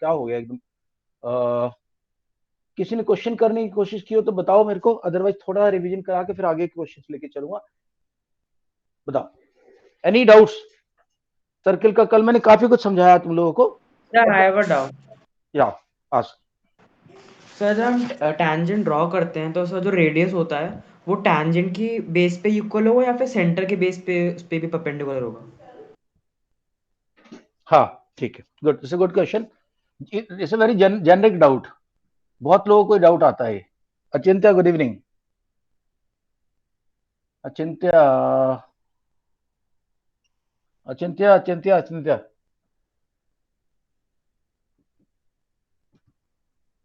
क्या हो गया एकदम? किसी ने क्वेश्चन करने की कोशिश की हो तो बताओ मेरे को, अदरवाइज थोड़ा रिवीजन करा के फिर आगे क्वेश्चन लेके चलूंगा। बताओ, एनी डाउट्स? सर्किल का कल मैंने काफी कुछ समझाया तुम लोगों को। सर अब आई हैव अ डाउट। या आज सर जब हम टैंजेंट ड्रॉ करते हैं तो सर जो रेडियस होता है वो टैंजेंट की बेस पे इक्वल होगा या फिर सेंटर के बेस पे उस पे भी परपेंडिकुलर होगा? हाँ ठीक है, good, it's a good question. It's a very generic doubt, बहुत लोगों को डाउट आता है। अचिंत्य, good evening. Achintya, Achintya, Achintya, Achintya,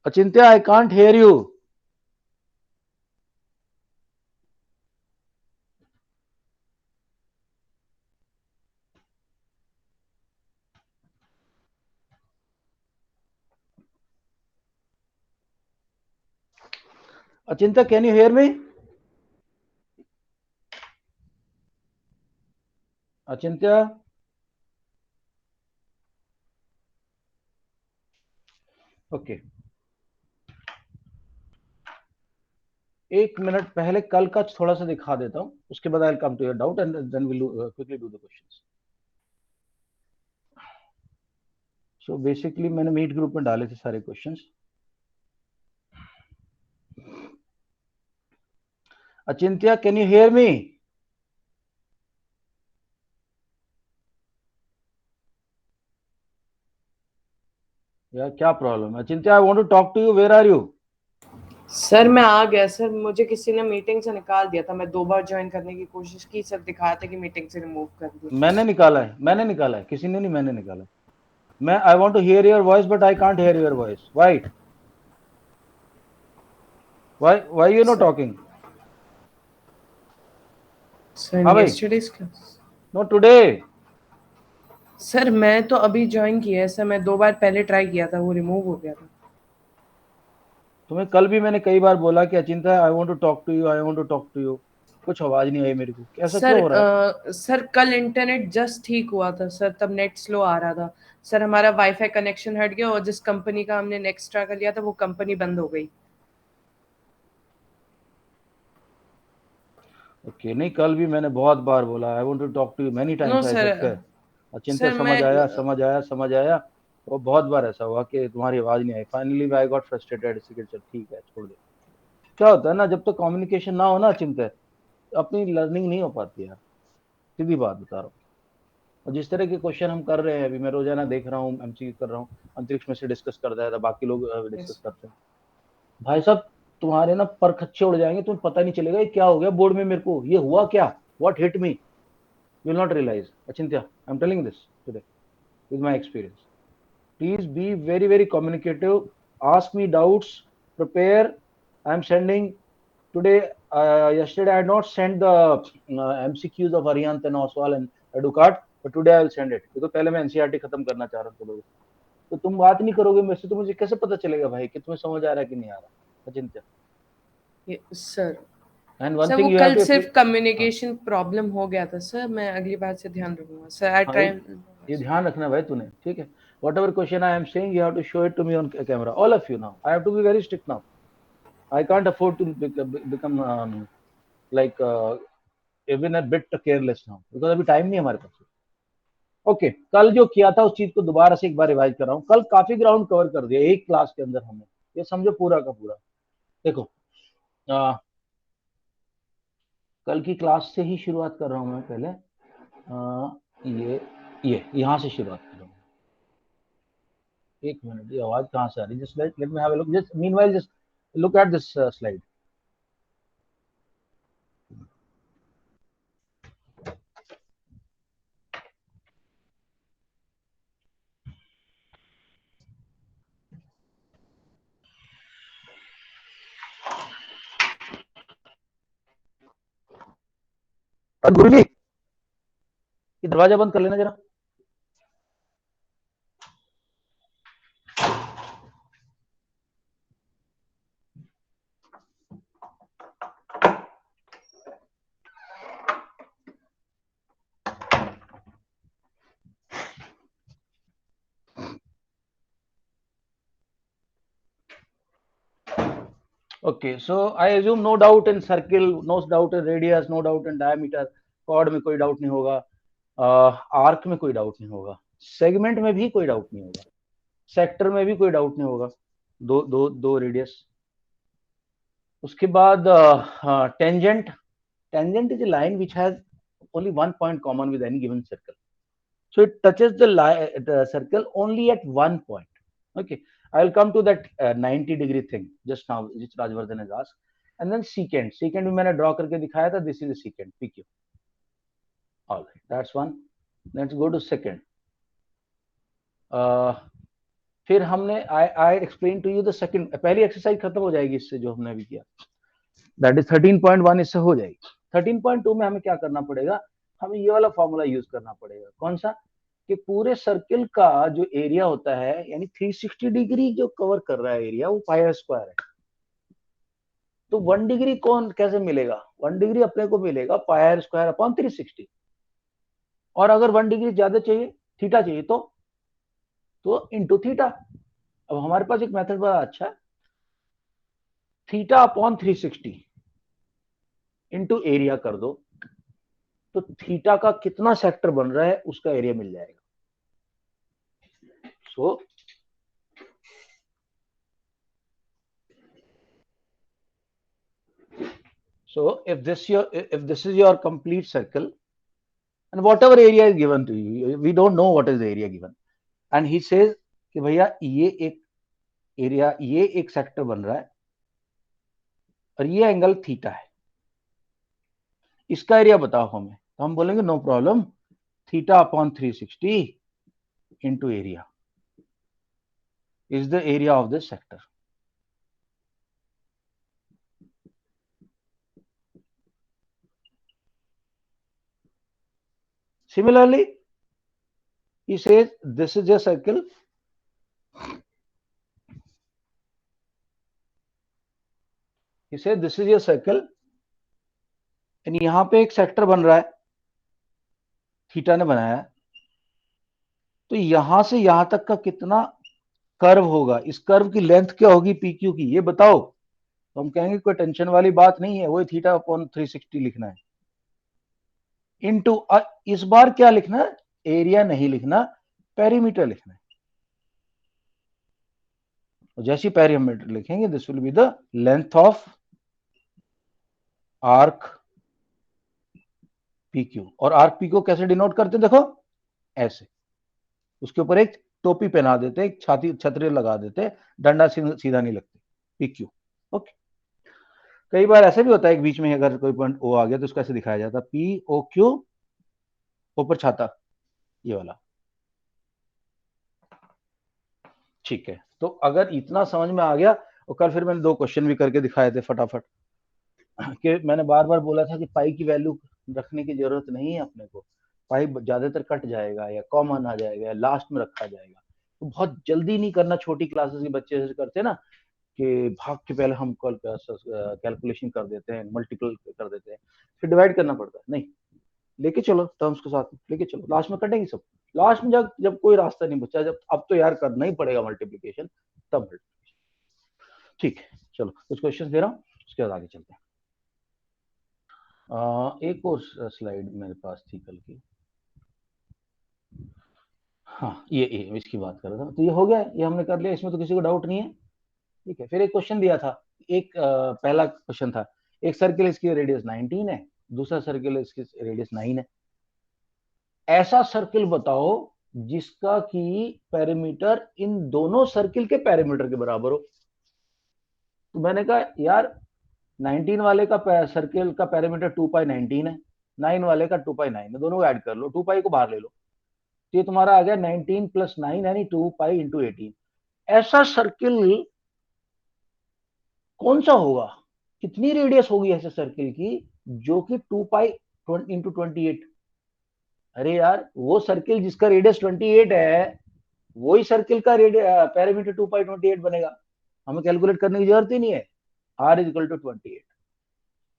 Achintya, I can't hear you. Achintya, can you hear me? Achintya, okay. एक मिनट पहले कल का थोड़ा सा दिखा देता हूं, उसके बाद I come to your doubt and then will quickly do the questions. So basically मैंने मीट ग्रुप में डाले थे सारे questions. Achintya, can you hear मी? या क्या प्रॉब्लम है? Achintya, I want to talk to you, where are you? Sir मैं आ गया सर, मुझे किसी ने मीटिंग से निकाल दिया था। मैं 2 बार ज्वाइन करने की कोशिश की सर, दिखाया था कि मीटिंग से रिमूव कर दिया। मैंने निकाला है, मैंने निकाला है, किसी ने नहीं, मैंने निकाला है। मैं I want to hear your voice but I can't hear your voice. Why you not sir talking? Sir हाँ भाई, yesterday's class. No today. Sir मैं तो अभी ज्वाइन किया है सर, मैं 2 बार पहले ट्राई किया था, वो रिमूव हो गया था। तुम्हें कल भी मैंने कई बार बोला कि Achinta, I want to talk to you, I want to talk to you. कुछ आवाज नहीं आई मेरे को, ऐसा क्यों हो रहा है? सर कल इंटरनेट जस्ट ठीक हुआ था सर, तब नेट स्लो आ रहा था। सर हमारा वाईफाई कनेक्शन हट गया और जिस कंपनी का हमने नेक्स्ट्रा कर लिया था वो कंपनी बंद हो गई। ओके, नहीं कल भी मैंने बहुत बार बोला I want to talk to you many no times, I sir. Said क्या अचिंत्य, सर मैं समझ आया, समझ आया, समझ आया। और बहुत बार ऐसा हुआ कि तुम्हारी आवाज नहीं आई, फाइनली आई गॉट फ्रस्ट्रेटेड, इसी के चल ठीक है छोड़ दे। क्या होता है ना, जब तक कम्युनिकेशन ना हो ना अचिंत्य, अपनी लर्निंग नहीं हो पाती यार, सीधी बात बता रहा हूँ। और जिस तरह के क्वेश्चन हम कर रहे हैं अभी, मैं रोजाना देख रहा हूँ, एमसीक्यू कर रहा हूँ, अंतरिक्ष में से डिस्कस करता है, बाकी लोग डिस्कस करते हैं। भाई साहब, तुम्हारे ना पर खच्चे उड़ जाएंगे, तुम्हें पता नहीं चलेगा ये क्या हो गया बोर्ड में, मेरे को ये हुआ क्या, what hit me, you will not realise. Achintya, I am telling this today with my experience. Please be very, very communicative. Ask me doubts. Prepare. I am sending today. Yesterday, I had not sent the MCQs of Ariant and Oswal and Educard, but today I will send it. क्योंकि पहले मैं NCERT खत्म करना चाह रहा हूँ लोगों को। तो तुम बात नहीं करोगे मेरे से तो मुझे कैसे पता चलेगा भाई कि तुम्हें समझ आ रहा है कि नहीं आ रहा? अचिंत्य, सर एंड वन सर वो थिंग यू हैव कल टू। सिर्फ हाँ, कम्युनिकेशन प्रॉब्लम हो गया था सर, मैं अगली बार से ध्यान रखूंगा सर। आई हाँ, ट्राई। ये ध्यान रखना भाई तूने, ठीक है? Whatever question I am saying you have to show it to me on camera, all of you. Now I have to be very strict now. I can't afford to become like even a bit careless now because अभी time नहीं है हमारे पास। Okay, कल जो किया था उस चीज को दोबारा से एक बार रिवाइज कर रहा हूँ। कल काफी ग्राउंड कवर कर दिया एक क्लास के अंदर हमने, ये समझो पूरा का पूरा। देखो, कल की क्लास से ही शुरुआत कर रहा हूँ मैं पहले। ये यहाँ से शुरुआत कर रहा हूँ। एक मिनट, ये आवाज कहाँ से आ रही है? Just let me have a look, just meanwhile just look at this slide. गुरु जी, ये दरवाजा बंद कर लेना जरा। Okay, so I assume no doubt in circle, no doubt in radius, no doubt in diameter. Chord में कोई डाउट नहीं होगा, आर्क में कोई डाउट नहीं होगा, सेगमेंट में भी कोई डाउट नहीं होगा, सेक्टर में भी कोई डाउट नहीं होगा, दो दो दो रेडियस। उसके बाद tangent, tangent is a line which has only one point common with any given circle. So it touches the circle only at one point. Okay, I will come to that 90-degree thing just now, which Rajvardhan has asked. And then secant, secant भी मैंने draw करके दिखाया था. This is the secant, PQ. All right, that's one. Let's go to second. फिर हमने I explained to you the second. पहली exercise खत्म हो जाएगी इससे जो हमने अभी किया. That is 13.1 इससे हो जाएगी. 13.2 में हमें क्या करना पड़ेगा, हमें ये वाला फॉर्मूला यूज करना पड़ेगा. कौन सा, कि पूरे सर्किल का जो एरिया होता है, यानी 360 डिग्री जो कवर कर रहा है एरिया, वो पाई आर स्क्वायर है. तो 1 डिग्री कौन कैसे मिलेगा, 1 डिग्री अपने को मिलेगा पाई आर स्क्वायर अपॉन 360. और अगर 1 डिग्री ज्यादा चाहिए, थीटा चाहिए, तो इनटू थीटा. अब हमारे पास एक मेथड बड़ा अच्छा है, थीटा अपॉन 360 इनटू एरिया कर दो, तो थीटा का कितना सेक्टर बन रहा है उसका एरिया मिल जाएगा. So if this is your complete circle, and whatever area is given to you, we don't know what is the area given, and he says कि भैया ये एक एरिया, ये एक सेक्टर बन रहा है और ये एंगल थीटा है, इसका एरिया बताओ हमें. तो हम बोलेंगे no problem, theta upon 360 into area is the area of this sector. Similarly, he says this is a circle. He says this is a circle, and यहां पे एक सेक्टर बन रहा है, थीटा ने बनाया है. तो यहां से यहां तक का कितना कर्व होगा, इस कर्व की लेंथ क्या होगी पी क्यू की, ये बताओ. तो हम कहेंगे कोई टेंशन वाली बात नहीं है, वही थीटा अपॉन 360 लिखना है. इनटू इस बार क्या लिखना है, एरिया नहीं लिखना, पेरीमीटर लिखना है. जैसे पेरीमीटर लिखेंगे, this will be the length of arc P Q. और आर्क पी क्यू कैसे डिनोट करते हैं, देखो ऐसे, उसके ऊपर एक टोपी पहना देते, एक छतरी लगा देते, डंडा सीधा नहीं लगते, पी क्यू. ओके, कई बार ऐसे भी होता है, एक बीच में अगर कोई पॉइंट ओ आ गया तो उसको ऐसे दिखाया जाता, पी ओ क्यू, ऊपर छाता, ये वाला. ठीक है, तो अगर इतना समझ में आ गया, और कल फिर मैंने 2 क्वेश्चन भी करके दिखाए थे फटाफट, कि मैंने बार बार बोला था कि पाई की वैल्यू रखने की जरूरत नहीं है अपने को, पाई ज्यादातर कट जाएगा या कॉमन आ जाएगा या लास्ट में रखा जाएगा. तो बहुत जल्दी नहीं करना, छोटी क्लासेस के बच्चे जैसे करते हैं ना, कि भाग के पहले हम कैलकुलेशन कर देते हैं, मल्टीपल कर देते हैं, फिर डिवाइड करना पड़ता है. नहीं, लेके चलो टर्म्स के साथ लेके चलो, लास्ट में कटेंगे सब. लास्ट में जब कोई रास्ता नहीं बचा, जब अब तो यार करना ही पड़ेगा मल्टीप्लीकेशन, तब मल्टीप्लीकेशन. ठीक है, चलो कुछ क्वेश्चन दे रहा हूँ, उसके बाद आगे चलते हैं. एक और स्लाइड मेरे पास थी कल की, हाँ ये इसकी बात कर रहा था. तो ये हो गया, ये हमने कर लिया, इसमें तो किसी को डाउट नहीं है. ठीक है, फिर एक क्वेश्चन दिया था, एक पहला क्वेश्चन था, एक सर्किल इसकी रेडियस 19 है, दूसरा सर्किल इसकी रेडियस 9 है. ऐसा सर्किल बताओ जिसका की पेरीमीटर इन दोनों सर्किल के पेरीमीटर के बराबर हो. तो मैंने कहा यार 19 वाले का सर्किल का पेरीमीटर 2 पाई 19 है, 9 वाले का 2 पाई 9 है, दोनों को ऐड कर लो, 2 पाई को बाहर ले लो, तो ये तुम्हारा आ गया 19 प्लस 9 यानी 2 पाई इंटू 18. ऐसा सर्किल कौन सा होगा, कितनी रेडियस होगी ऐसे सर्किल की जो कि 2 पाई इंटू 28. अरे यार, वो सर्किल जिसका रेडियस 28 है, वही सर्किल का पेरीमीटर 2 पाई 28 बनेगा. हमें कैलकुलेट करने की जरूरत ही नहीं है, r इज इक्वल टू 28.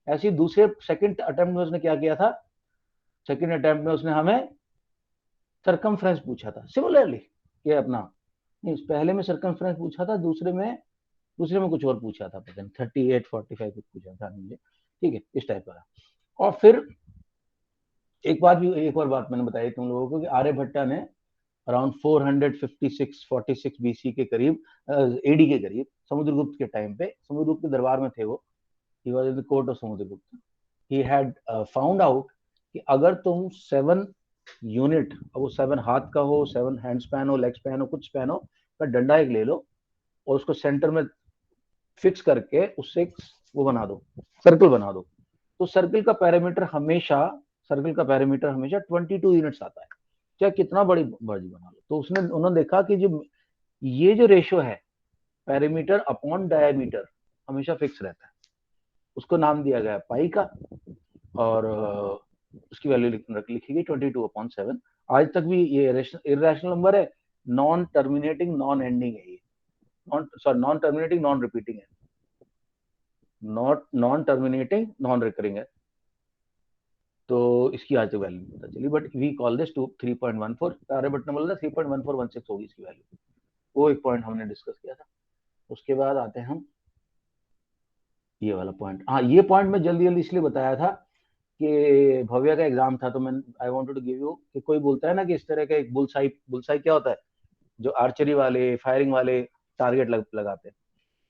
ऐसे दूसरे सेकंड अटेम्प्ट में उसने क्या किया था, सेकंड अटेम्प्ट में उसने हमें सरकमफ्रेंस पूछा था. सिमिलरली ये अपना, नहीं पहले में सरकमफ्रेंस पूछा था, दूसरे में दूसरे में कुछ और पूछा था, पता नहीं 38-45 कुछ पूछा था मुझे, ठीक है, इस टाइप का। और फिर एक और बात मैंने बताई तुम लोगों को कि आर्यभट्टा ने अराउंड 456-46 बीसी के करीब, एडी के करीब, समुद्रगुप्त के टाइम पे, समुद्रगुप्त के दरबार में थे वो, he was in the court of Samudragupta, he had found out कि अगर तुम 7 यूनिट, वो 7 हाथ का हो, 7 हैंड स्पैन हो, लेग स्पैन हो, कुछ स्पैन हो, का डंडा एक ले लो और उसको सेंटर में फिक्स करके उससे वो बना दो, सर्कल बना दो, तो सर्कल का पैरामीटर हमेशा 22 यूनिट्स आता है, चाहे कितना बड़ी बाजी बना लो। तो उन्होंने देखा कि ये जो रेशियो है पैरामीटर अपॉन डायमीटर हमेशा फिक्स रहता है, उसको नाम दिया गया पाई का, और उसकी वैल्यू लिखी गई 22/7। आज तक भी ये इरेशनल नंबर है, नॉन टर्मिनेटिंग नॉन एंडिंग है, ये नॉन टर्मिनेटिंग नॉन रिपीटिंग है, नॉन टर्मिनेटिंग नॉन रिकरिंग है, तो इसकी आज तक वैल्यू नहीं पता चली, but we call this 3.14। Aryabhata ने बोला 3.1416 होगी इसकी वैल्यू, वो एक पॉइंट हमने डिस्कस किया था। उसके बाद आते हैं हम ये वाला पॉइंट। हाँ, ये पॉइंट मैं जल्दी जल्दी इसलिए बताया था कि भव्या का एग्जाम था, तो मैं I wanted to give you कि कोई बोलता है ना कि इस तरह का एक बुलसाई क्या होता है, जो आर्चरी वाले फायरिंग वाले टारगेट लगाते हैं,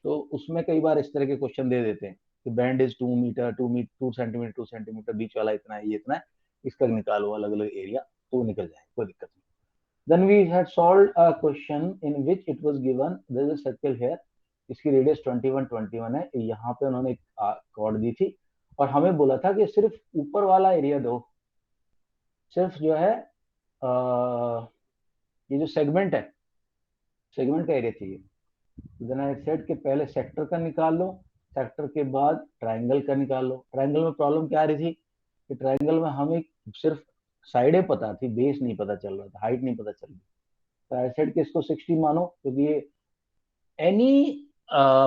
तो उसमें कई बार इस तरह के क्वेश्चन दे देते हैं कि बैंड इज 2 मीटर 2 सेंटीमीटर बीच वाला इतना है, ये इतना है, इसका निकालो अलग अलग एरिया, तो निकल जाए, कोई दिक्कत नहीं। Then we had solved a question in which it was given there is a circle here, इसकी रेडियस 21 है, यहाँ पे उन्होंने एक कॉर्ड दी थी और हमें बोला था कि सिर्फ ऊपर वाला एरिया दो, सिर्फ जो है ये जो सेगमेंट है, सेगमेंट का एरिया चाहिए। देन आई सेड कि पहले सेक्टर का निकाल लो, सेक्टर के बाद ट्राइंगल का निकाल लो। ट्राइंगल में प्रॉब्लम क्या आ रही थी कि ट्राइंगल में हमें सिर्फ साइडें पता थी, बेस नहीं पता चल रहा था, हाइट नहीं पता चल रही। तो आई सेड कि इसको 60 मानो, क्योंकि ये any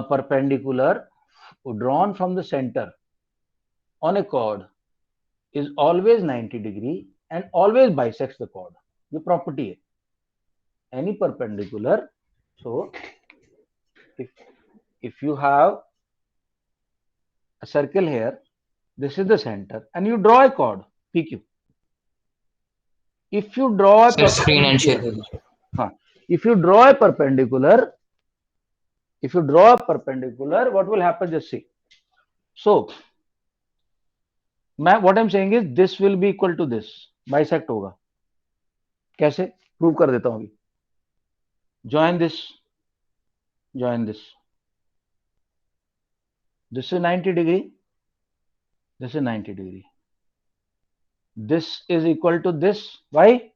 perpendicular drawn from the center on a chord is always 90 degree and always bisects the chord. ये property है, any perpendicular, so if you have a circle here, this is the center and you draw a chord PQ, if you draw a sir screen and share कर दीजिए। हाँ, if you draw a perpendicular, what will happen, just see. So what I'm saying is this will be equal to this, bisect होगा, कैसे prove कर देता हूं अभी। join this is 90 degree, this is 90 degree, this is equal to this, why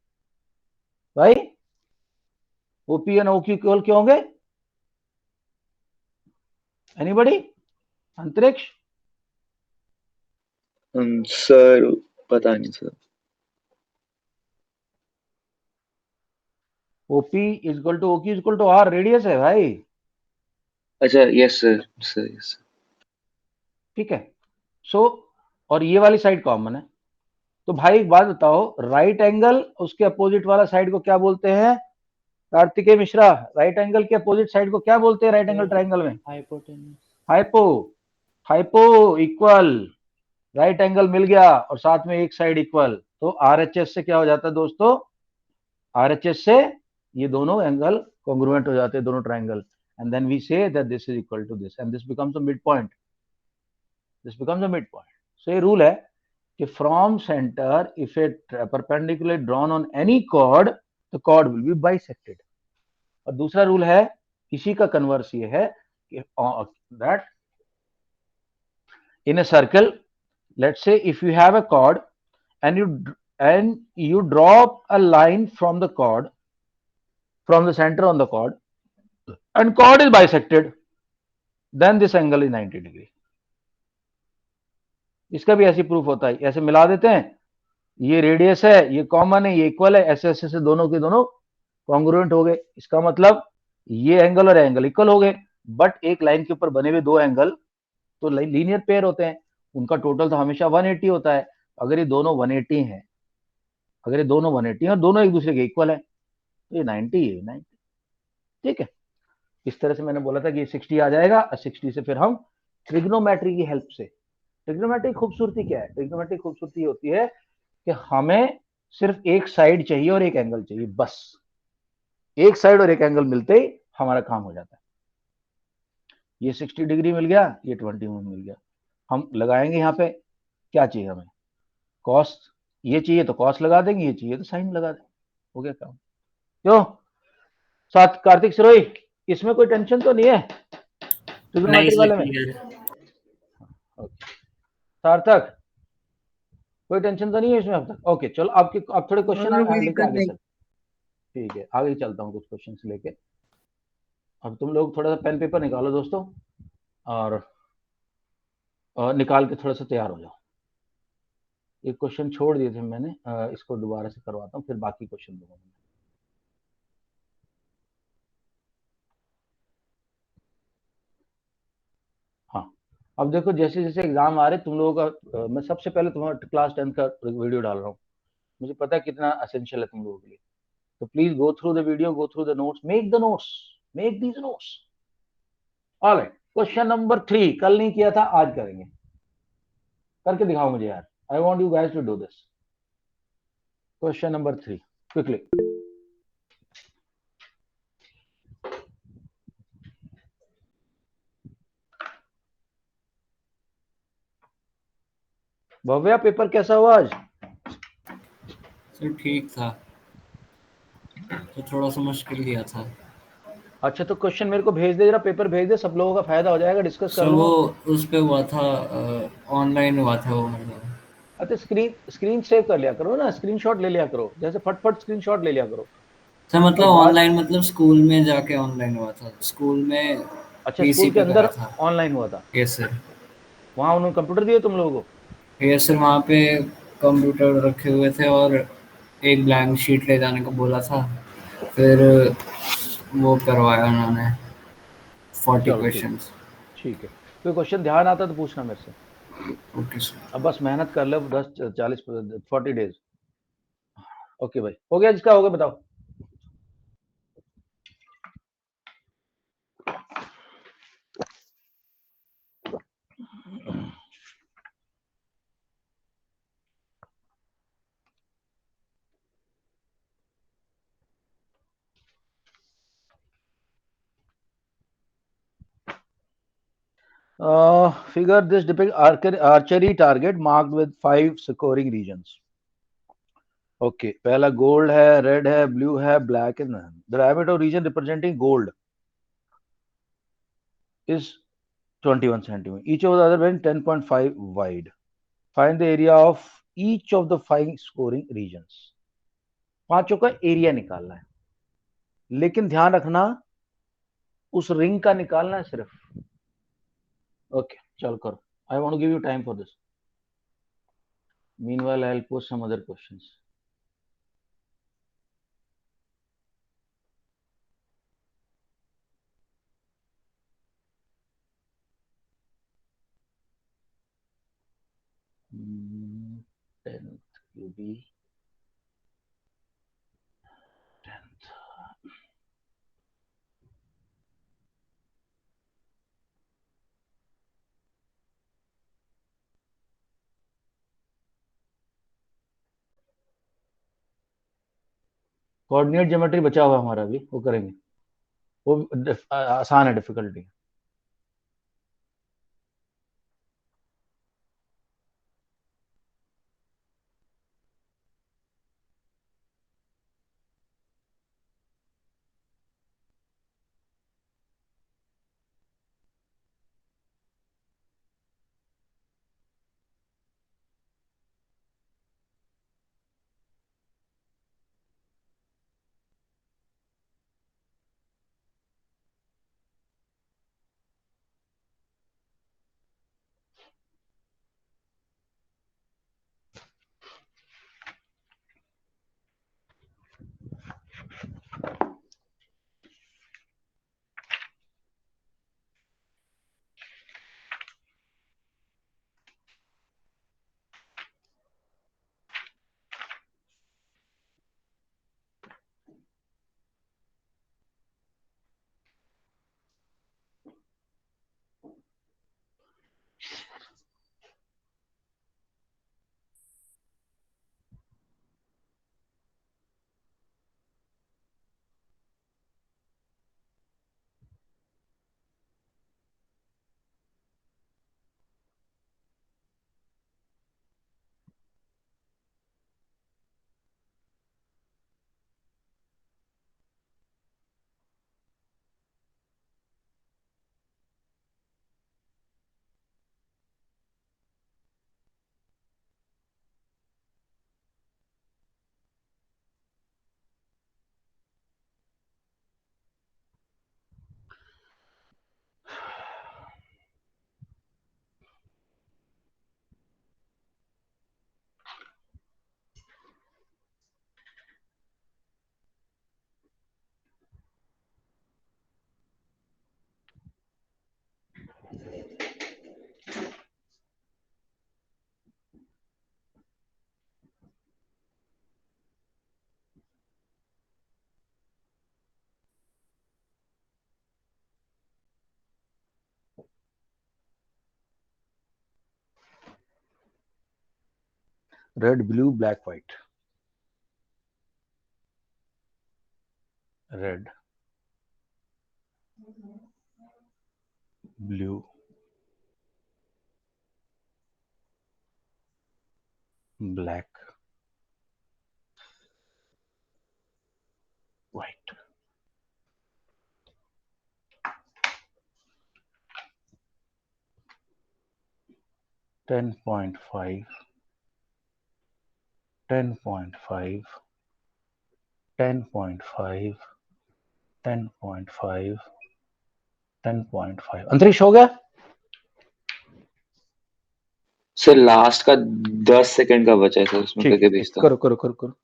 OP and OQ equal क्यों होंगे, anybody? अंतरिक्ष sir पता नहीं sir. OP is equal to OQ is equal to R, radius है भाई। अच्छा यस सर यस। ठीक है, सो और ये वाली साइड कॉमन है, तो भाई एक बात बताओ, राइट एंगल उसके अपोजिट वाला साइड को क्या बोलते हैं कार्तिकेय मिश्रा, राइट एंगल के अपोजिट साइड को क्या बोलते हैं राइट एंगल ट्राइंगल में? हाइपो इक्वल, राइट एंगल मिल गया और साथ में एक साइड इक्वल, तो आरएचएस से क्या हो जाता है दोस्तों, आरएचएस से ये दोनों एंगल कॉन्ग्रुएंट हो जाते हैं, दोनों triangle, and then we say that this is equal to this and this becomes a mid point, so ये रूल है कि from centre if a perpendicular drawn on any chord, the chord will be bisected. और दूसरा rule है, इसी का converse ये है कि that in a circle, let's say if you have a chord and you draw a line from the chord, from the center on the chord, and chord is bisected, then this angle is 90 degree. इसका भी ऐसी proof होता है, ऐसे मिला देते हैं, ये रेडियस है, ये कॉमन है, ये इक्वल है, ऐसे ऐसे से दोनों के दोनों कॉन्ग्रुएंट हो गए, इसका मतलब ये एंगल और एंगल इक्वल हो गए, बट एक लाइन के ऊपर बने हुए दो एंगल तो लीनियर पेयर होते हैं, उनका टोटल तो हमेशा 180 होता है। अगर ये दोनों 180 हैं, और दोनों एक दूसरे के इक्वल है, तो ये 90 है, 90, ठीक है। इस तरह से मैंने बोला था कि 60 आ जाएगा और 60 से फिर हम ट्रिग्नोमेट्री की हेल्प से, ट्रिग्नोमेट्री खूबसूरती क्या है, ट्रिग्नोमेट्री खूबसूरती होती है कि हमें सिर्फ एक साइड चाहिए और एक एंगल चाहिए, बस एक साइड और एक एंगल मिलते ही हमारा काम हो जाता है। ये 60 डिग्री मिल गया, ये 20 मिल गया, हम लगाएंगे यहाँ पे क्या चाहिए हमें, कॉस, ये चाहिए तो कॉस लगा देंगे, ये चाहिए तो साइन लगा देंगे, हो गया काम। क्यों साथ कार्तिक सिरोही, इसमें कोई टेंशन तो नहीं है नहीं ट्रिग्नोमेट्री सर, वाले में? क्लियर। ओके। सार्थक कोई टेंशन तो नहीं है इसमें अब तक? ओके चलो, आपके आप थोड़े क्वेश्चन कोई लेके दिक्कत आगे नहीं। चल, ठीक है आगे चलता हूँ कुछ क्वेश्चन लेके। अब तुम लोग थोड़ा सा पेन पेपर निकालो दोस्तों, और निकाल के थोड़ा सा तैयार हो जाओ। एक क्वेश्चन छोड़ दिए थे मैंने, इसको दोबारा से करवाता हूँ, फिर बाकी क्वेश्चन दूंगा। हाँ, अब देखो जैसे जैसे एग्जाम आ रहे तुम लोगों का, मैं सबसे पहले तुम्हारा क्लास 10 का वीडियो डाल रहा हूँ, मुझे पता है कितना असेंशियल है तुम लोगों के लिए, तो please go through the video, go through the notes, make the notes, make these notes. Alright, question number 3 कल नहीं किया था, आज करेंगे, करके दिखाओ मुझे यार, I want you guys to do this. Question number 3 quickly. Bhavya paper कैसा हुआ आज? सर ठीक था, तो थोड़ा सा मुश्किल दिया था। अच्छा तो क्वेश्चन मेरे को भेज दे, जरा पेपर भेज दे, सब लोगों का फायदा हो जाएगा, डिस्कस कर सर वो लूंगा। उस पे हुआ था, ऑनलाइन हुआ था वो, मतलब। अच्छा स्क्रीन स्क्रीन सेव कर लिया करो ना, स्क्रीनशॉट ले लिया करो, जैसे फटफट स्क्रीनशॉट ले लिया करो। सर और मतलब बात, ऑनलाइन, मतलब स्कूल में जाके ऑनलाइन हुआ था, स्कूल में अच्छा पीसी स्कूल के पे करा अंदर था। ऑनलाइन हुआ था? Yes sir. वहां उन्होंने कंप्यूटर दिए तुम लोगों को? यस सर, वहाँ पे कंप्यूटर रखे हुए थे और एक ब्लैंक शीट ले जाने को बोला था, फिर वो करवाया उन्होंने 40 चलो ठीक, क्वेश्चंस। ठीक है, कोई क्वेश्चन ध्यान आता तो पूछना मेरे से। Okay sir. अब बस मेहनत कर लो, 10 40 40 डेज। ओके भाई, हो गया, जिसका हो गया बताओ। Figure this depict archery target marked with 5 scoring regions. Okay पहला गोल्ड है, रेड है, ब्लू है, ब्लैक है, the diameter of region representing gold is 21 centimeter, each of the other being 10.5 wide. Find the area of each of the 5 scoring regions. पांचों का area निकालना है, लेकिन ध्यान रखना उस रिंग का निकालना है सिर्फ। ओके चल करो, I want to give you time for this, meanwhile I'll post some other questions. Hmm, 10th QB, 10th, coordinate geometry बचा हुआ हमारा अभी, वो करेंगे, वो आसान है, difficulty. Red blue black white, red blue black white. Ten point five, 10.5, 10.5, 10.5, 10.5। अंतरिक्ष हो गया? सर लास्ट का 10 सेकंड का बचा है सर, उसमें ठीक करके है, ठीक, भेजता हूँ। करो करो करो करो।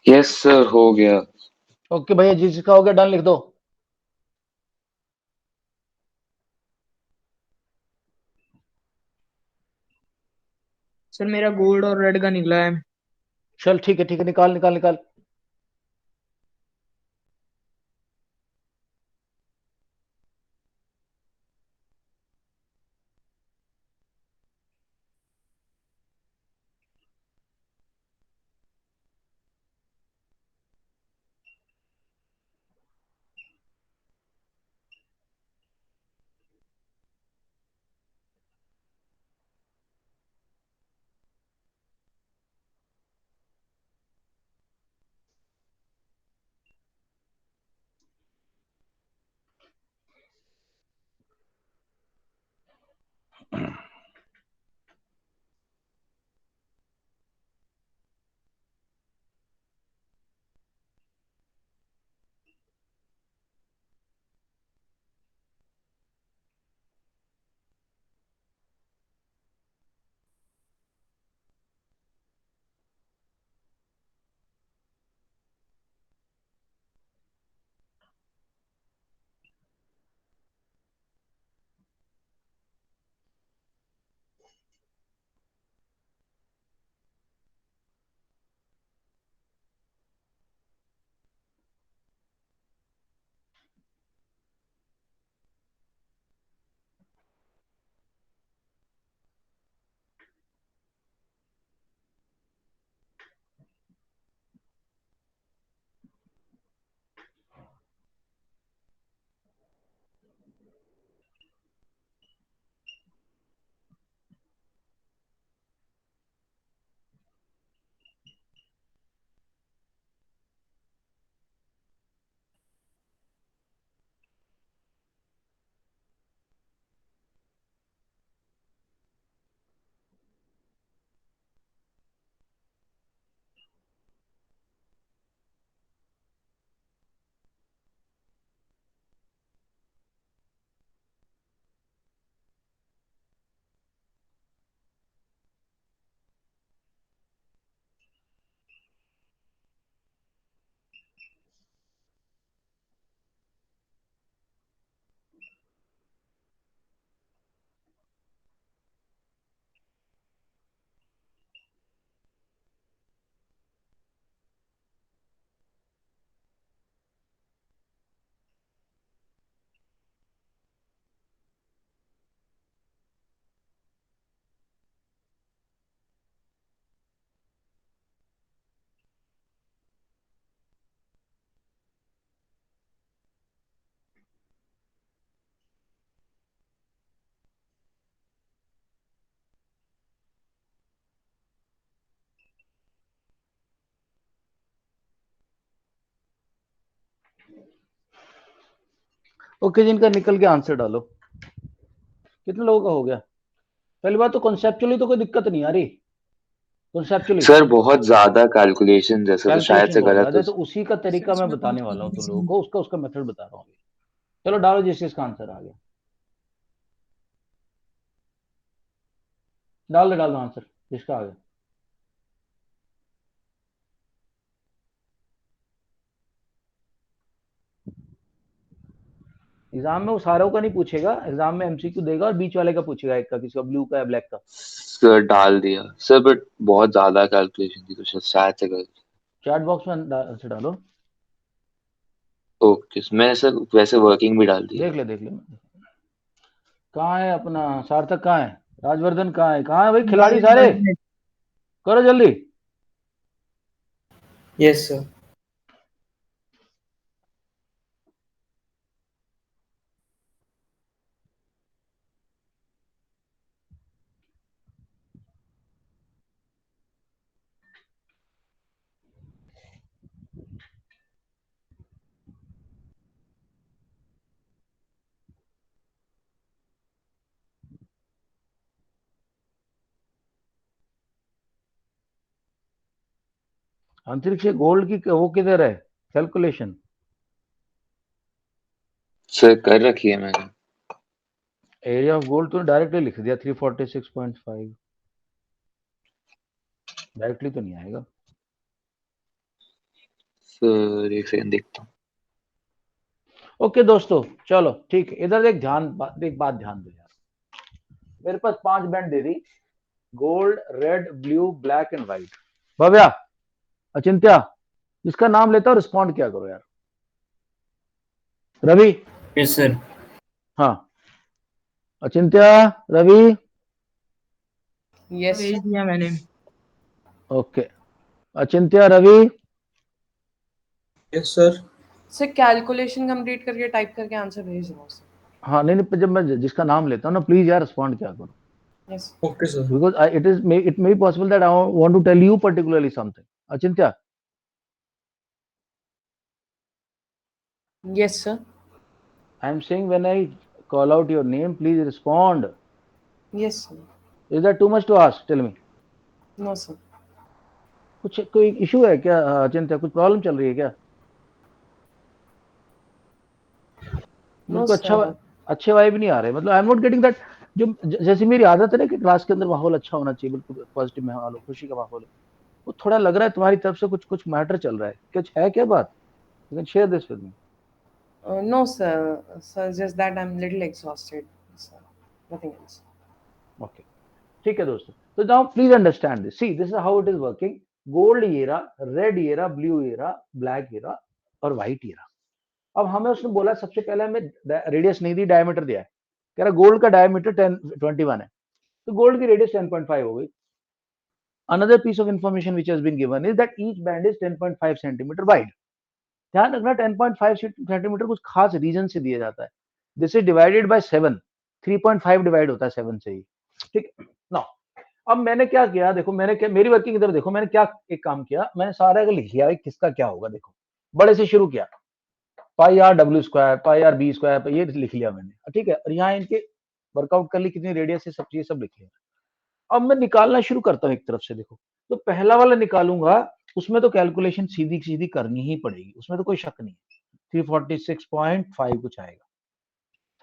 यस सर, हो गया। ओके भैया, जिसका हो गया डन लिख दो। सर मेरा गोल्ड और रेड का निकला है। चल ठीक है, ठीक है, निकाल निकाल निकाल। ओके, जिनका निकल के आंसर डालो। कितने लोगों का हो गया? पहली बात तो कॉन्सेप्चुअली तो कोई दिक्कत नहीं आ रही। कॉन्सेप्चुअली सर बहुत ज्यादा कैलकुलेशन जैसे तो शायद कैलकुलेशन से बहुत गलत ज्यादा हो। है, तो उसी का तरीका मैं बताने वाला हूँ तुम लोगों को, उसका मेथड बता रहा हूँ अभी। चलो डालो जिस जिसका आंसर आ गया, डाल दो आंसर जिसका आ गया। एग्जाम में वो सारों का नहीं पूछेगा, एग्जाम में एमसीक्यू देगा और बीच वाले का पूछेगा, एक का, किसका, ब्लू का या ब्लैक का। सर डाल दिया सर, बट बहुत ज्यादा कैलकुलेशन थी तो शायद से गलत। चैट बॉक्स में आंसर डालो। ओके, मैं सर वैसे वर्किंग भी डाल दिया। देख ले कहाँ है अपना सार्थक, कहाँ है राजवर्धन, कहाँ है भाई खिलाड़ी सारे, करो जल्दी। Yes sir. अंतरिक्ष गोल्ड की वो किधर है कैलकुलेशन? सर कर रखी है मैंने। एरिया ऑफ गोल्ड तो डायरेक्टली लिख दिया 346.5, डायरेक्टली तो नहीं आएगा। सर एक सेकंड देखता हूँ। ओके दोस्तों, चलो ठीक है, इधर एक बात ध्यान दो यार। मेरे पास 5 बैंड दे दी, gold, red, blue, black and white. Bhavya, Achintya, जिसका नाम लेता हो रिस्पॉन्ड किया करो यार। Ravi, yes sir. हाँ, अचिंत्या, रवि, यस भेज दिया मैंने। Okay, Achintya, Ravi, yes sir. Sir calculation complete करके टाइप करके आंसर भेज रहा हूँ सर। हाँ नहीं नहीं, जब मैं जिसका नाम लेता हूँ ना, प्लीज यार रिस्पॉन्ड किया करो, yes okay sir. because it may be possible that I want to tell you particularly something. Achintya, yes sir. I am saying when I call out your name, please respond. Yes sir. Is that too much to ask? Tell me. No sir. कुछ कोई issue है क्या अचिंत्य, कुछ problem चल रही है क्या? No मुझको सर। अच्छे वाइब नहीं आ रहे, मतलब I am not getting that. जो जैसे मेरी आदत है ना कि क्लास के अंदर माहौल अच्छा होना चाहिए, बिल्कुल पॉजिटिव माहौल हो, खुशी का माहौल हो, वो थोड़ा लग रहा है तुम्हारी तरफ से कुछ कुछ मैटर चल रहा है, कुछ है क्या बात? You can share this with me. No sir, sir just that I am little exhausted sir, nothing else. Okay, ठीक है दोस्तों, तो now please understand this, see this is how it is working. Gold area, red area, blue area, black area और white area. अब हमें उसने बोला सबसे पहले हमें रेडियस नहीं दी, डायमीटर दिया है, कह रहा गोल्ड का डायमीटर 21 है, तो गोल्ड की रेडियस 10.5 हो गई। Another piece of information which has been given is that each band is 10.5 centimetre wide. ध्यान रखना 10.5 सेंटीमीटर कुछ खास रीजन से दिया जाता है। This is divided by 7, 3.5 divide होता है 7 से ही, ठीक है ना। अब मैंने क्या किया, देखो मैंने क्या, मेरी वर्किंग इधर देखो, मैंने क्या एक काम किया, मैंने सारा लिख लिया किसका क्या होगा। देखो बड़े से शुरू किया, पाई R W square, pi R B square, ये लिख लिया मैंने, ठीक है। और यहाँ इनके वर्कआउट कर ली, कितनी रेडियस है, सब चीजें सब लिख लिया। अब मैं निकालना शुरू करता हूँ एक तरफ से। देखो तो पहला वाला निकालूंगा, उसमें तो कैलकुलेशन सीधी सीधी करनी ही पड़ेगी, उसमें तो कोई शक नहीं। 346.5 कुछ आएगा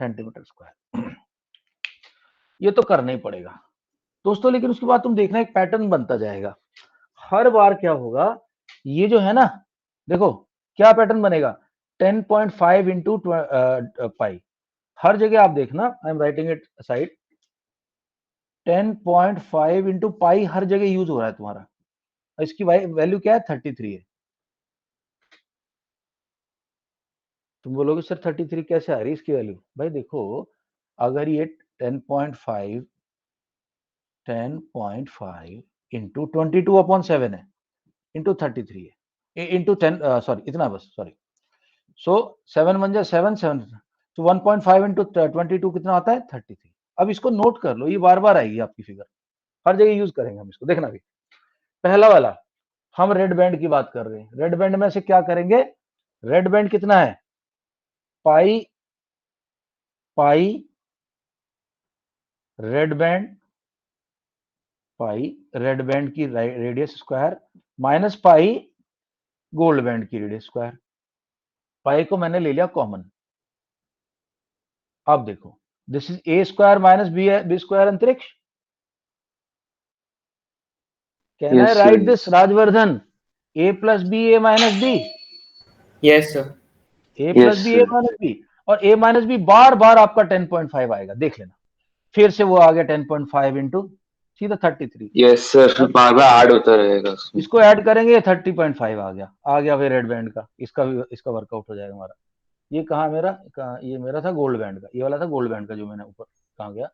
सेंटीमीटर स्क्वायर, ये तो करना ही पड़ेगा दोस्तों। लेकिन उसके बाद तुम देखना एक पैटर्न बनता जाएगा। हर बार क्या होगा, ये जो है ना, देखो क्या पैटर्न बनेगा, 10.5 इंटू पाई। हर जगह आप देखना, I am writing it side, 10.5 into pi हर जगह यूज हो रहा है तुम्हारा। इसकी वैल्यू क्या है, 33 है। तुम बोलोगे सर 33 कैसे आ रही है इसकी वैल्यू? भाई देखो, अगर ये 10.5 इंटू 22/7 है, इंटू 33 है, इंटू 10, सॉरी इतना बस, सॉरी। सो 7 1 7 7, तो 1.5 इंटू 22 कितना आता है, 33। अब इसको नोट कर लो, ये बार बार आएगी आपकी फिगर, हर जगह यूज करेंगे हम इसको, देखना भी। पहला वाला, हम रेड बैंड की बात कर रहे हैं, रेड बैंड में से क्या करेंगे, रेड बैंड कितना है? Pi pi red band, pi red band की radius square minus pi gold band की रेडियस स्क्वायर। पाई को मैंने ले लिया कॉमन। अब देखो, this is a square minus b square अंतरिक्ष। Can I Yes, sir. Write this Rajvardhan? A plus b a minus b, yes sir. A Yes, plus b a sir. Minus b, और a minus B bar बार आपका 10.5 आएगा, देख लेना। फिर से वो आ गया 10.5 इंटू सीधा 33। Yes, sir. अब बार बार ऐड होता रहेगा उसमें। इसको ऐड करेंगे, 30.5 आ गया भाई रेड बैंड का। इसका वर्कआउट हो जाएगा हमारा। ये कहा मेरा, ये मेरा था गोल्ड बैंड का, ये वाला था गोल्ड बैंड का जो मैंने ऊपर कहा गया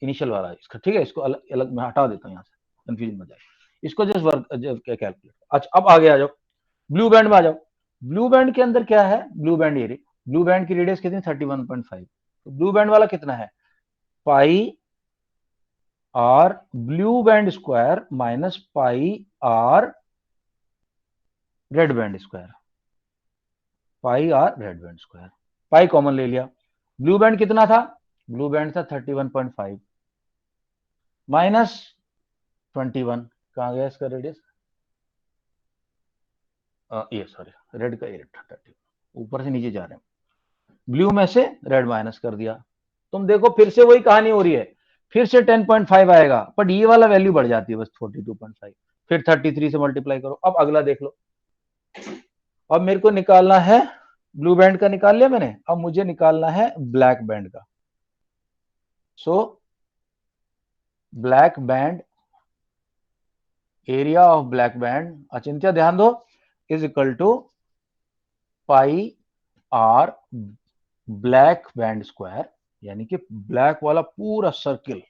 इनिशियल वाला इसका। ठीक है, इसको अलग अलग मैं हटा देता हूँ यहाँ से, कंफ्यूजन हो जाए। इसको जस्ट वर्क कैलकुलेट। अच्छा, अब आगे आ जाओ, ब्लू बैंड में आ जाओ। ब्लू बैंड के अंदर क्या है? Blue band area, blue band की रेडियस कितनी? 31.5। तो ब्लू बैंड वाला कितना है? Pi are blue band square minus pi r red band square, pi r red band square. Pi common ले लिया। ब्लू बैंड कितना था? ब्लू बैंड था 31.5 माइनस 21। कहाँ गया इसका रेडियस? ये सॉरी, रेड का एरिया 30, ऊपर से नीचे जा रहे हैं। ब्लू में से रेड माइनस कर दिया। तुम देखो फिर से वही कहानी हो रही है, फिर से 10.5 आएगा, बट ये वाला वैल्यू बढ़ जाती है बस 42.5। फिर 33 से मल्टीप्लाई करो। अब अगला देख लो। अब मेरे को निकालना है, ब्लू बैंड का निकाल लिया मैंने, अब मुझे निकालना है ब्लैक बैंड का। So black band, area of black band, Achintya ध्यान दो, is equal to pi r black band square, यानी कि ब्लैक वाला पूरा सर्किल,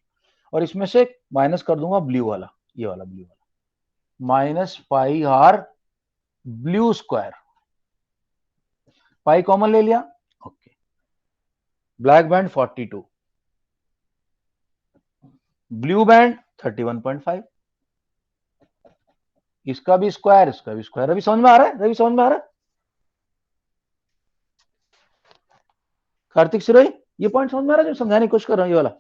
और इसमें से माइनस कर दूंगा ब्लू वाला, ये वाला ब्लू वाला, minus pi are blue square. Pi common ले लिया, okay. Black band 42, blue band 31.5, इसका भी स्क्वायर, इसका भी स्क्वायर। अभी समझ में आ रहा है? रवि समझ में आ रहा है? कार्तिक सिरोही, ये पॉइंट समझ में आ रहा है जो समझाने की कोशिश कर रहा हूं, ये वाला?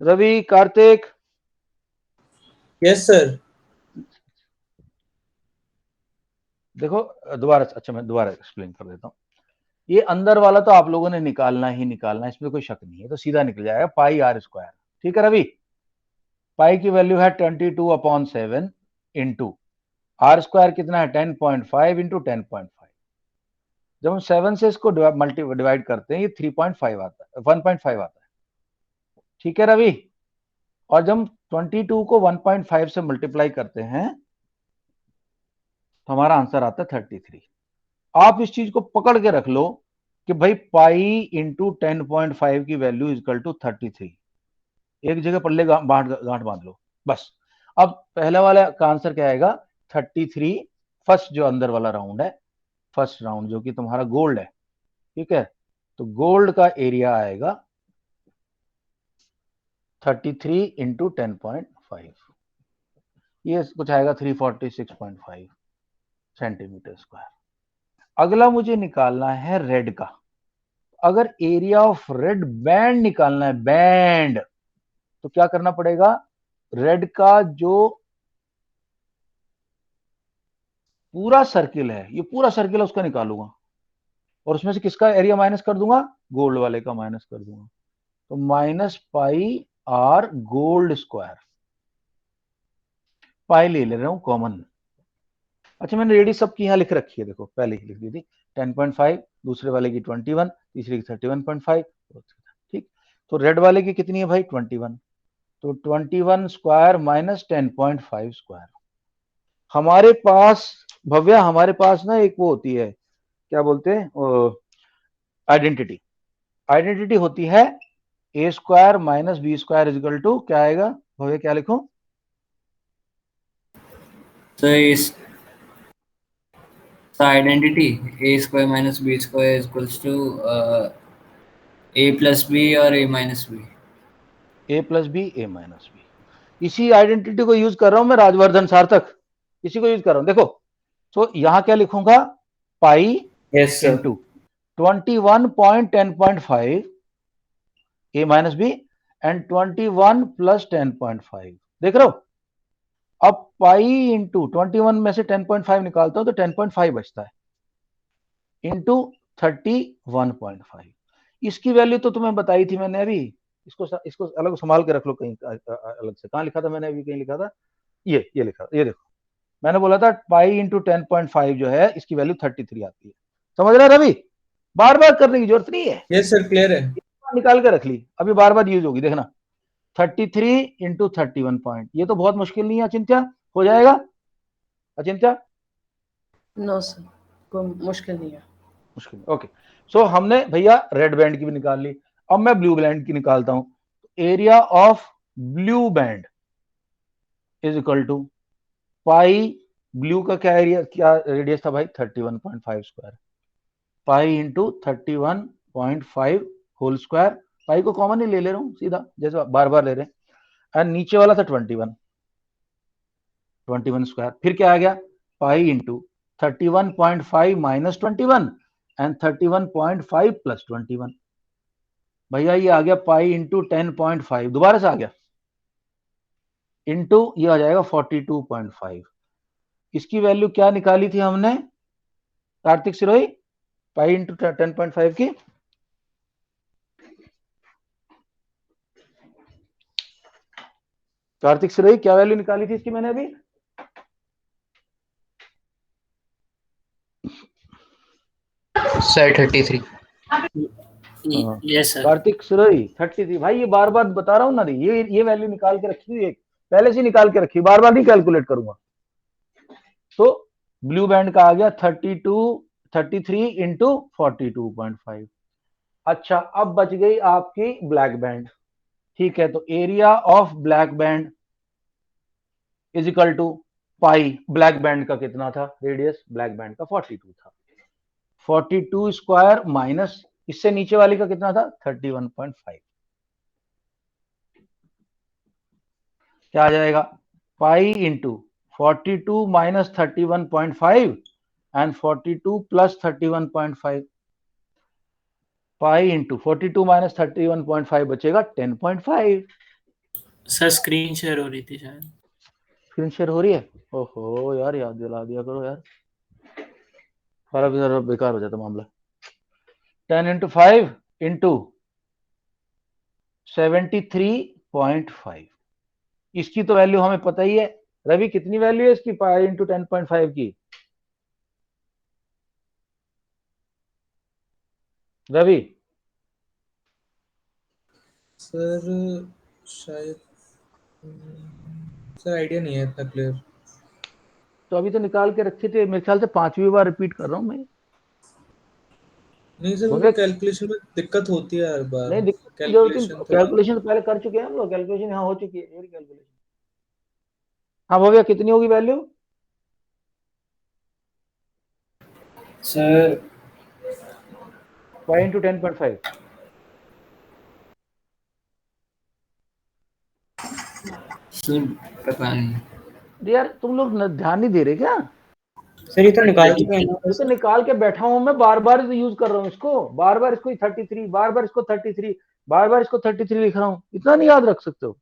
रवि, कार्तिक? Yes sir. देखो दोबारा, अच्छा मैं दोबारा एक्सप्लेन कर देता हूं। ये अंदर वाला तो आप लोगों ने निकालना ही निकालना, इसमें कोई शक नहीं है, तो सीधा निकल जाएगा पाई आर स्क्वायर। ठीक है रवि? पाई की वैल्यू है 22/7 इंटू आर स्क्वायर कितना है? 10.5 इंटू 10.5। जब हम 7 से इसको डिवाइड करते हैं, ये 3.5 आता है, 1.5 आता है। ठीक है रवि? और जब हम 22 को 1.5 से मल्टीप्लाई करते हैं तो हमारा आंसर आता है 33। आप इस चीज को पकड़ के रख लो कि भाई पाई इंटू 10.5 की वैल्यू इजकल टू 33। एक जगह पल्ले गांठ बांध लो बस। अब पहले वाले का आंसर क्या आएगा? 33, फर्स्ट जो अंदर वाला राउंड है, फर्स्ट राउंड जो कि तुम्हारा गोल्ड है। ठीक है, तो गोल्ड का एरिया आएगा 33 इंटू 10.5, ये कुछ आएगा 346.5 सेंटीमीटर स्क्वायर। अगला मुझे निकालना है रेड का। अगर एरिया ऑफ रेड बैंड निकालना है, बैंड, तो क्या करना पड़ेगा? रेड का जो पूरा सर्किल है, ये पूरा सर्किल है, उसका निकालूंगा, और उसमें से किसका एरिया माइनस कर दूंगा? गोल्ड वाले का माइनस कर दूंगा। तो minus pi r gold square, pi ले रहा हूं कॉमन। अच्छा, मैंने रेडियस सबकी यहां लिख रखी है, देखो पहले ही लिख दी थी, 10.5, दूसरे वाले की 21, तीसरे की 31.5। ठीक, तो रेड वाले की कितनी है भाई? 21। तो 21 स्क्वायर माइनस 10.5 स्क्वायर। हमारे पास भव्या, हमारे पास ना एक वो होती है, क्या बोलते हैं, आइडेंटिटी। आइडेंटिटी होती है a square minus b square is equal to, क्या आएगा भव्या, क्या लिखूं? तो इस identity a square minus b square equals to a plus b और a minus b. A plus b, a minus b. इसी आइडेंटिटी को यूज कर रहा हूं मैं, राजवर्धन सार्थक, इसी को यूज कर रहा हूं। देखो तो यहां क्या लिखूंगा, pi yes sir. Into 21.10.5 a minus b and 21 plus 10.5, देख रहे हो। अब पाई इंटू 21 में से 10.5 निकालता हूं तो 10.5 बचता है, इंटू 31.5। इसकी वैल्यू तो तुम्हें बताई थी मैंने अभी, इसको अलग संभाल के रख लो कहीं अलग से। कहां लिखा था मैंने, अभी कहीं लिखा था, ये लिखा, ये देखो मैंने बोला था पाई इंटू 10.5 जो है इसकी वैल्यू 33 आती है। समझ रहे रवि, बार बार करने की जरूरत नहीं है, यस सर, क्लियर है। निकाल के रख ली, अभी बार बार यूज होगी, देखना। 33 इंटू 31 पॉइंट, ये तो बहुत मुश्किल नहीं है अचिंत्या, हो जाएगा अचिंत्या? नो सर, कोई मुश्किल नहीं है। मुश्किल, ओके। सो हमने भैया रेड बैंड की भी निकाल ली, अब मैं ब्लू बैंड की निकालता हूं। Area of blue band is equal to pi, blue का क्या एरिया, क्या रेडियस था भाई, 31.5 square, pi into 31.5 whole square. Pi को कॉमन ही ले रहा हूं सीधा, जैसे बार बार ले रहे हैं। एंड नीचे वाला था 21 स्क्वायर, फिर क्या आ गया, pi into 31.5 minus 21 and 31.5 plus 21। भैया ये आ गया पाई इंटू 10.5, दोबारा से आ गया, इंटू ये आ जाएगा 42.5। इसकी वैल्यू क्या निकाली थी हमने कार्तिक सिरोही, पाई इंटू 10.5 की? कार्तिक सिरोही क्या वैल्यू निकाली थी इसकी मैंने अभी? Sir 33। Yes sir. Kartik Sirohi 33। भाई ये बार बार बता रहा हूं ना, ये वैल्यू निकाल के रखी हुई, एक पहले से निकाल के रखी, बार बार नहीं कैलकुलेट करूंगा। तो ब्लू बैंड का आ गया 33 इंटू 42.5। अच्छा अब बच गई आपकी ब्लैक बैंड, ठीक है। तो area of black band is equal to pi, black band का कितना था रेडियस, ब्लैक बैंड का 42 था, 42 स्क्वायर माइनस इससे नीचे वाली का कितना था 31.5, क्या आ जाएगा, pi into 42 minus 31.5 and 42 plus 31.5, pi into 42 minus 31.5 बचेगा 10.5। सर स्क्रीन शेयर हो रही थी शायद। स्क्रीन शेयर हो रही है, ओहो यार याद दिला दिया करो यार, सारा बेकार हो जाता मामला। 10 इंटू 5 इंटू 73.5, इसकी तो वैल्यू हमें पता ही है। रवि कितनी वैल्यू है इसकी, पाई इंटू 10.5 की? रवि सर शायद, सर आइडिया नहीं है इतना क्लियर। तो अभी तो निकाल के रखे थे, मेरे ख्याल से 5वीं बार रिपीट कर रहा हूं मैं। नहीं सर, हो वो गया? कैलकुलेशन में दिक्कत होती है हर बार। नहीं दिक्कत की जरूरत नहीं, कैलकुलेशन थोड़ा, कैलकुलेशन तो पहले कर चुके हैं हम लोग, कैलकुलेशन यहाँ हो चुकी है, ये कैलकुलेशन। हाँ हो गया, कितनी होगी वैल्यू सर पाई इंटू 10.5? सर पता नहीं। यार तुम लोग ध्यान नहीं दे रहे क्या? सर ये तो निकाल चुके हैं ना ये तो निकाल के बैठा हूं मैं, बार बार तो यूज कर रहा हूँ इसको, बार बार इसको 33, बार बार इसको 33, बार बार इसको 33 लिख रहा हूँ, इतना नहीं याद रख सकते हो?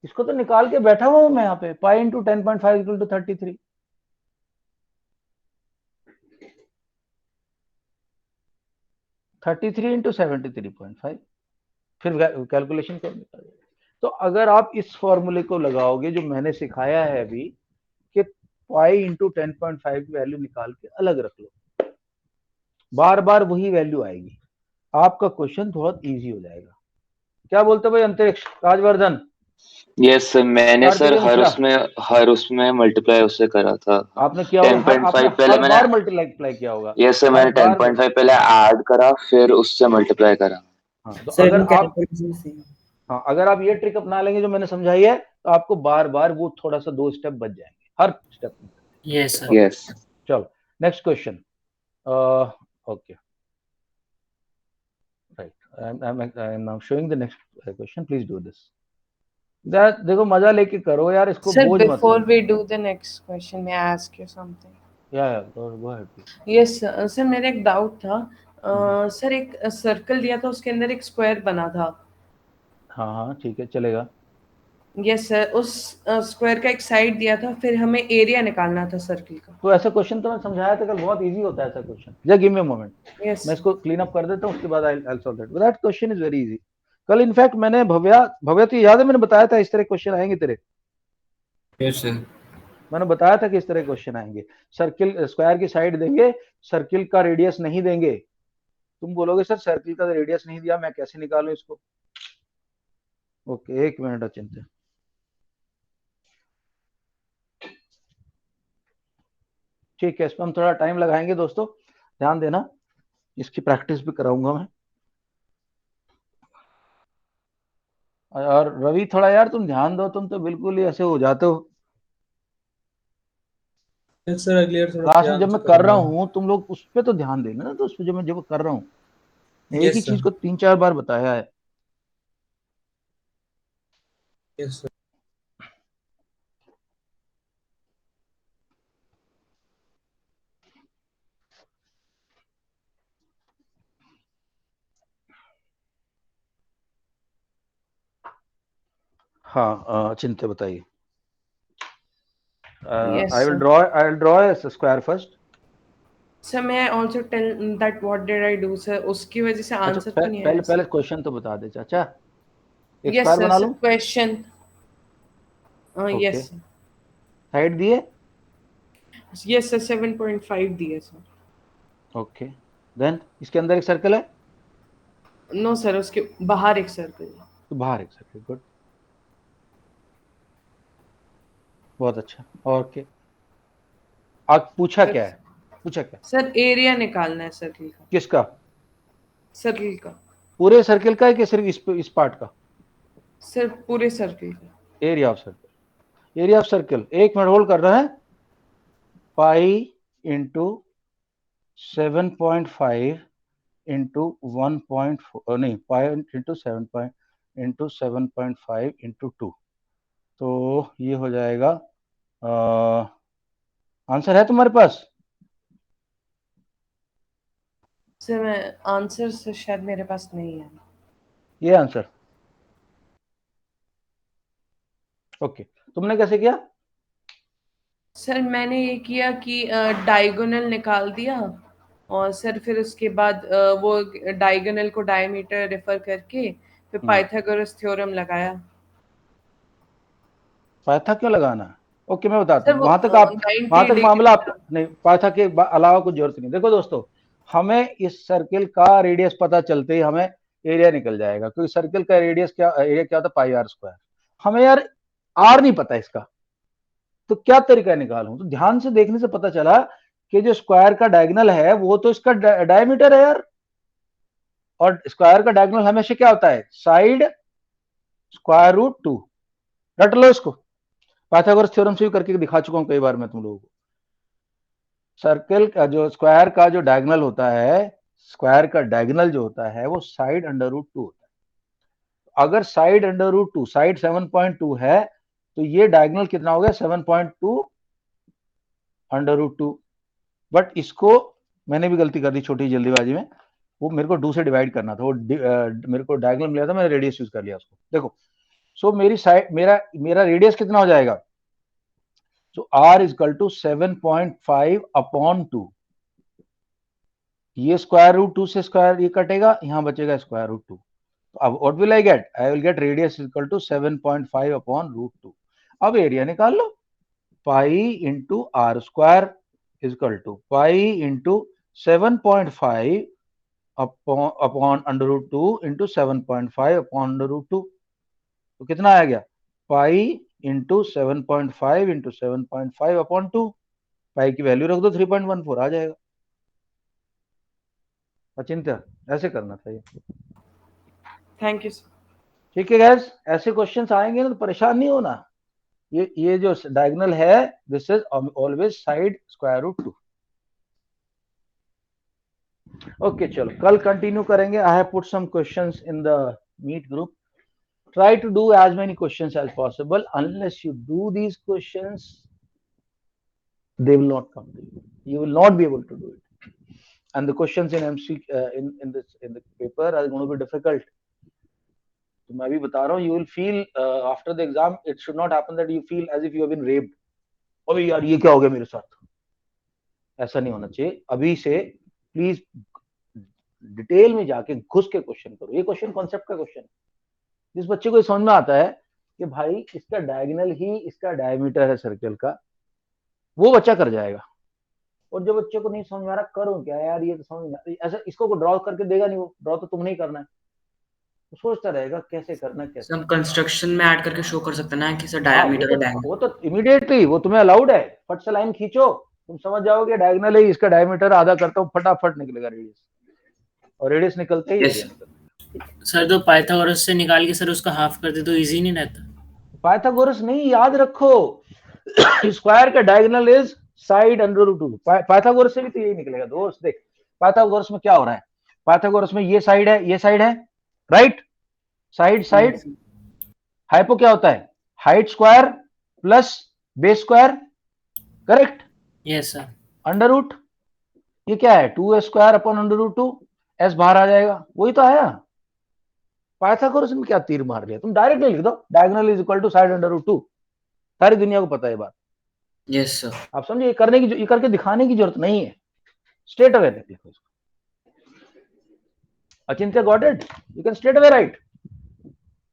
इसको तो निकाल के बैठा हुआ हूं मैं यहाँ पे, pi into 10.5 equal to 33। Thirty three into 73.5, फिर कैलकुलेशन कर निकाल। तो अगर आप इस फॉर्मूले को लगाओगे जो मैंने सिखाया है अभी, कि पाई इंटू 10.5 की वैल्यू निकाल के अलग रख लो, बार बार वही वैल्यू आएगी, आपका क्वेश्चन बहुत इजी हो जाएगा। क्या बोलते हो भाई अंतरिक्ष, राजवर्धन? यस सर, मैंने सर कार्तिकेय मिश्रा, हर उसमें मल्टीप्लाई उससे करा था। आपने किया होगा, आपने 10.5 पहले हर मैंने, बार मल्टीप्लाई किया होगा, यस सर, हर मैंने बार 10.5 पहले ऐड करा फिर उससे मल्टीप्लाई करा। हाँ तो सर अगर अपनी आप, कैलकुलेशन से। हाँ अगर आप ये ट्रिक अपना लेंगे जो मैंने समझाई है, तो आपको बार बार वो थोड़ा सा 2 स्टेप बच जाएंगे हर स्टेप में। Yes sir. यस चलो next question. Okay right, I am now showing the next question, please do this. देखो मजा लेके करो यार, इसको Sir, बोझ मत before समझो। we do the next question, may I ask you something? या go ahead please. Yes, sir, मेरा एक डाउट था। सर, एक सर्कल दिया था, उसके अंदर एक स्क्वायर बना था। हाँ हाँ ठीक है, चलेगा। यस सर, उस स्क्वायर का एक साइड दिया था, फिर हमें एरिया निकालना था सर्कल का। तो ऐसा क्वेश्चन तो मैं समझाया था कल, बहुत इजी होता है ऐसा question. Just give me a moment, yes मैं इसको क्लीन अप कर देता हूँ, उसके बाद I will solve that. That question is very easy. कल इनफैक्ट मैंने भव्या तो याद है, मैंने बताया था इस तरह क्वेश्चन आएंगे तेरे। Yes sir. मैंने बताया था कि इस तरह क्वेश्चन आएंगे। सर्किल स्क्वायर की साइड देंगे, सर्किल का रेडियस नहीं देंगे। तुम बोलोगे सर सर्किल का रेडियस नहीं दिया, मैं कैसे निकालूं इसको? ओके, एक मिनट अचिंत्य। ठीक है, इस पर हम थोड़ा टाइम लगाएंगे दोस्तों, ध्यान देना, इसकी प्रैक्टिस भी कराऊंगा मैं। और रवि थोड़ा यार तुम ध्यान दो, तुम तो बिल्कुल ही ऐसे हो जाते हो। सर अगली बार थोड़ा क्लास में ध्यान जब से मैं कर रहा करूंगा। हूँ, तुम लोग उस पर तो ध्यान देना ना, तो उस पर जो मैं कर रहा हूँ, एक ही यस चीज सर, को 3-4 बार बताया है। Yes sir. हाँ चिंता बताइए। Yes, I will sir. Draw a square first. Sir, मैं also tell that what did I do sir, उसकी वजह से अच्छा आंसर तो नहीं आया पहले सर। क्वेश्चन तो बता दे चाचा। एक यस स्क्वायर सर, बना सर लूं? Question. Okay, yes sir, side दिए। यस सर, 7.5 दिए सर। ओके, देन इसके अंदर एक सर्कल है। नो सर, उसके बाहर एक सर्कल है। तो बाहर एक सर्कल, गुड, बहुत अच्छा। ओके, आज पूछा सर, क्या है? पूछा क्या? सर एरिया निकालना है सर्कल का। किसका? सर्कल का। पूरे सर्कल का है कि सिर्फ इस पार्ट का? सर पूरे सर्कल का। Area of circle, area of circle, एक मिनट होल्ड कर रहा है। पाई इंटू 7.5 इंटू 1.4, नहीं, पाई इंटू 7.5 इंटू 2, तो ये हो जाएगा। आंसर है तुम्हारे पास? सर मैं आंसर सर शायद मेरे पास नहीं है। ये आंसर, ओके। तुमने कैसे किया? सर मैंने ये किया कि डायगोनल निकाल दिया, और सर फिर उसके बाद वो डायगोनल को डायमीटर रेफर करके फिर पाइथागोरस थ्योरम लगाया। पाइथा क्यों लगाना है? ओके, मैं बताता सर हूँ। वो वहां 90 तक डिग्री मामला आप था। नहीं, पाइथा के अलावा कुछ जरूरत नहीं। देखो दोस्तों, हमें इस सर्किल का रेडियस पता चलते ही हमें एरिया निकल जाएगा, क्योंकि सर्किल का रेडियस क्या, एरिया क्या होता है? Pi are square. हमें यार आर नहीं पता इसका, तो क्या तरीका निकालूं? तो ध्यान से देखने से पता चला कि जो स्क्वायर का डायगोनल है वो तो इसका डायमीटर है यार, और स्क्वायर का डायगोनल हमेशा क्या होता है? Side square root 2। रट लो इसको, पाइथागोरस थ्योरम से भी करके दिखा चुका हूं कई बार मैं तुम लोगों को। सर्कल का जो स्क्वायर का जो डायगोनल होता है, स्क्वायर का डायगोनल जो होता है वो साइड अंडर रूट 2 होता है। अगर साइड अंडर रूट 2, साइड 7.2 है, तो ये डायगोनल कितना हो गया? 7.2 अंडर रूट 2। बट इसको मैंने भी गलती कर दी छोटी जल्दीबाजी में, वो मेरे को 2 से डिवाइड करना था, वो मेरे को डायगोनल मिला था, मैंने रेडियस यूज कर लिया उसको। देखो, सो मेरी साइड, मेरा रेडियस कितना हो जाएगा? So r is equal to 7.5 upon 2। ये स्क्वायर रूट 2 से स्क्वायर ये कटेगा, यहां बचेगा स्क्वायर रूट 2। तो अब what will I get? I will get radius equal to 7.5 upon root 2। अब एरिया निकाल लो, pi into r square is equal to pi into 7.5 upon under root 2 into 7.5 upon under root 2। तो कितना आ गया? Pi into 7.5 into 7.5 upon 2। Pi की value रख दो 3.14 आ जाएगा। अचिंत्य, ऐसे करना था ये। Thank you sir. ठीक है गैस, ऐसे क्वेश्चंस आएंगे ना तो परेशान नहीं होना। ये जो डायगोनल है, this is always side square root 2। Okay चलो कल कंटिन्यू करेंगे. I have put some questions in the meet group. Try to do as many questions as possible. Unless you do these questions, they will not come to you. You will not be able to do it. And the questions in MC in the paper are going to be difficult. तो मैं भी बता रहा हूँ. You will feel after the exam, it should not happen that you feel as if you have been raped. अबे यार ये क्या हो गया मेरे साथ. ऐसा नहीं होना चाहिए. अभी से प्लीज डिटेल में जाके घुस के क्वेश्चन करो. ये क्वेश्चन कॉन्सेप्ट का क्वेश्चन है. जिस बच्चे को समझ में आता है कि भाई इसका डायगोनल ही इसका डायमीटर है सर्कल का, वो बच्चा कर जाएगा. और जो बच्चे को नहीं समझ में आ रहा करो क्या यार, ये तो समझ में ऐसा इसको ड्रॉ करके देगा नहीं. वो ड्रॉ तो तुम नहीं करना है. तो सोचता रहेगा कैसे करना कैसे. हम कंस्ट्रक्शन में ऐड करके शो कर सकते हैं ना कि सर डायमीटर और डायमीटर. वो तो इमीडिएटली वो तुम्हें अलाउड है. फट से लाइन खींचो, तुम समझ जाओगे डायगोनल है इसका डायमीटर आधा करता हूँ, फटाफट निकलेगा रेडियस. और रेडियस निकलते ही सर तो पाइथागोरस से निकाल के सर उसका हाफ कर दे तो इजी नहीं रहता. पाइथागोरस नहीं, याद रखो स्क्वायर का diagonal is side under root 2. Pythagoras से भी तो यही निकलेगा दोस्त. देख पाइथागोरस में क्या हो रहा है. पाइथागोरस में ये साइड है, ये साइड है, राइट. Side side. हाइपो क्या होता है, height square plus base square, correct. Yes sir. Under root ये क्या है, 2a square upon under root 2. एस बाहर आ जाएगा. वही तो आया. पाइथागोरस में क्या तीर मार दिया. तुम डायरेक्ट लिख दो diagonal is equal to side under root 2. सारी दुनिया को पता है ये बात. Yes sir. आप समझे. ये करने की, ये करके दिखाने की जरूरत नहीं है. स्ट्रेट अवे लिखो इसको. Achintya got it. You can straight away write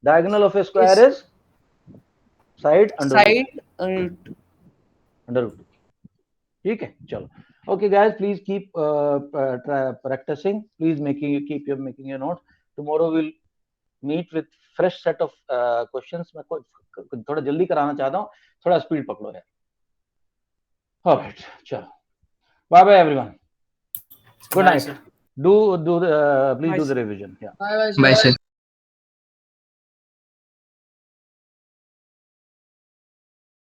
diagonal of a square is side under root. ठीक है चलो. Okay guys, please keep practicing. Please keep making your notes. Tomorrow we'll meet with fresh set of questions. मैं थोड़ा जल्दी कराना चाहता हूँ, थोड़ा स्पीड पकड़ो यार. Alright, चलो. Bye bye everyone. Good night. Do please do the revision. Yeah. Bye bye. Bye sir.